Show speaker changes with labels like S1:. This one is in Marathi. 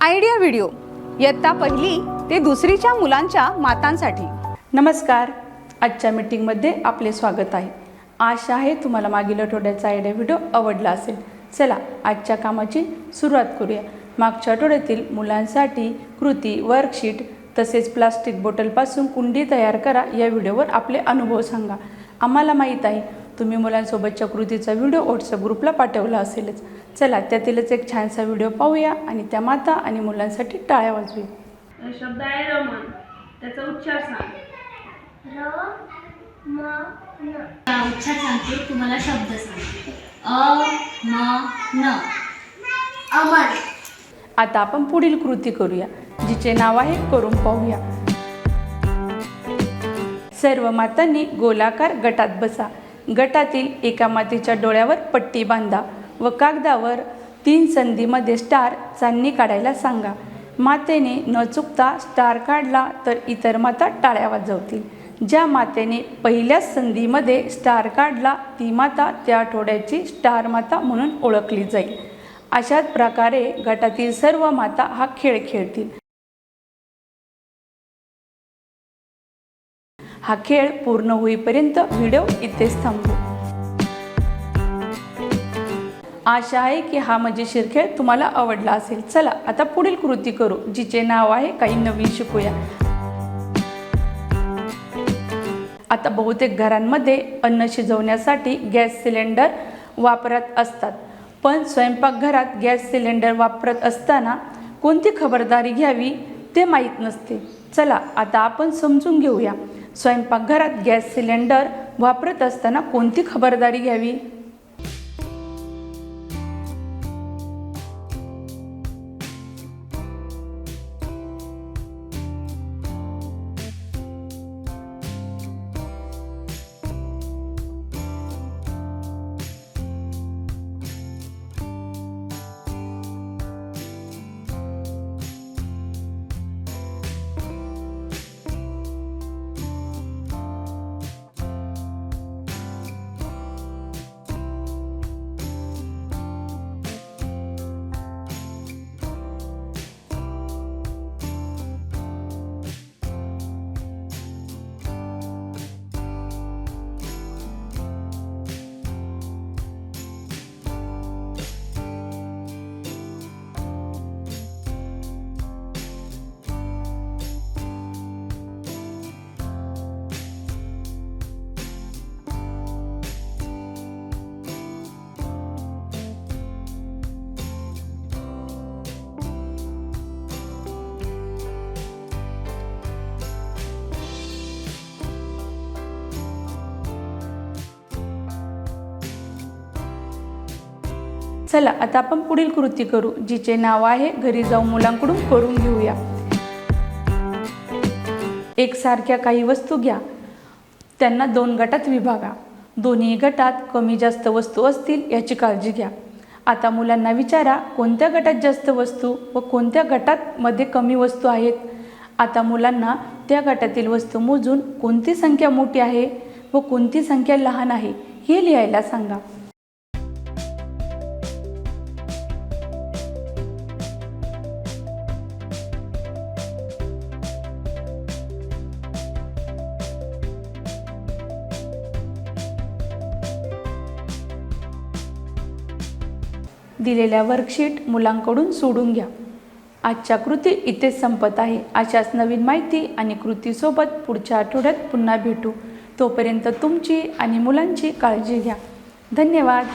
S1: आयडिया व्हिडिओ इयत्ता पहिली ते दुसरीच्या मुलांच्या मातांसाठी।
S2: नमस्कार, आजच्या मीटिंगमध्ये आपले स्वागत आहे। आशा आहे तुम्हाला मागील आठवड्याचा आयडिया व्हिडिओ आवडला असेल। चला आजच्या कामाची सुरुवात करूया। मागच्या आठवड्यातील मुलांसाठी कृती, वर्कशीट तसेच प्लास्टिक बॉटलपासून कुंडी तयार करा या व्हिडिओवर आपले अनुभव सांगा। आम्हाला माहीत आहे तुम्ही मुलांसोबतच्या कृतीचा व्हिडिओ व्हॉट्सअप ग्रुपला पाठवला असेलच। चला त्यातीलच एक छानसा व्हिडिओ पाहूया आणि त्या माता आणि मुलांसाठी टाळ्या वाजवूया।
S3: शब्द आहे रमण, त्याचा उच्चार सांग।
S4: उच्चार सांगते, तुम्हाला शब्द सांगते। अ म न, अमर।
S2: आता आपण पुढील कृती करूया, जिचे नाव आहे करून पाहूया। सर्व मातांनी गोलाकार गटात बसा। गटातील एका मातेच्या डोळ्यावर पट्टी बांधा व कागदावर 3 संधीमध्ये स्टार चांदणी काढायला सांगा। मातेने न चुकता स्टार काढला तर इतर माता टाळ्या वाजवतील। ज्या मातेने पहिल्याच संधीमध्ये स्टार काढला ती माता त्या आठवड्याची स्टार माता म्हणून ओळखली जाईल। अशाच प्रकारे गटातील सर्व माता हा खेळ खेळतील। हा खेळ पूर्ण होईपर्यंत व्हिडिओ इथेच थांबू। आशा आहे की हा मजेशीर खेळ तुम्हाला आवडला असेल। चला आता पुढील कृती करू, जिचे नाव आहे काही नवीन शिकूया। आता बहुतेक घरांमध्ये अन्न शिजवण्यासाठी गॅस सिलेंडर वापरत असतात, पण स्वयंपाकघरात गॅस सिलेंडर वापरत असताना कोणती खबरदारी घ्यावी ते माहीत नसते। चला आता आपण समजून घेऊया, स्वयंपाकघरात गॅस सिलेंडर वापरत असताना कोणती खबरदारी घ्यावी। चला आता आपण पुढील कृती करू, जिचे नाव आहे घरी जाऊन मुलांकडून करून घेऊया। एकसारख्या काही वस्तू घ्या, त्यांना 2 गटात विभागा। दोन्ही गटात कमी जास्त वस्तू असतील याची काळजी घ्या। आता मुलांना विचारा कोणत्या गटात जास्त वस्तू व कोणत्या गटात मध्ये कमी वस्तू आहेत। आता मुलांना त्या गटातील वस्तू मोजून कोणती संख्या मोठी आहे व कोणती संख्या लहान आहे हे लिहायला सांगा। दिलेल्या वर्कशीट मुलांकडून सोडून घ्या। आजच्या कृती इथेच संपत आहे। अशाच नवीन माहिती आणि कृतीसोबत पुढच्या आठवड्यात पुन्हा भेटू। तोपर्यंत तुमची आणि मुलांची काळजी घ्या। धन्यवाद।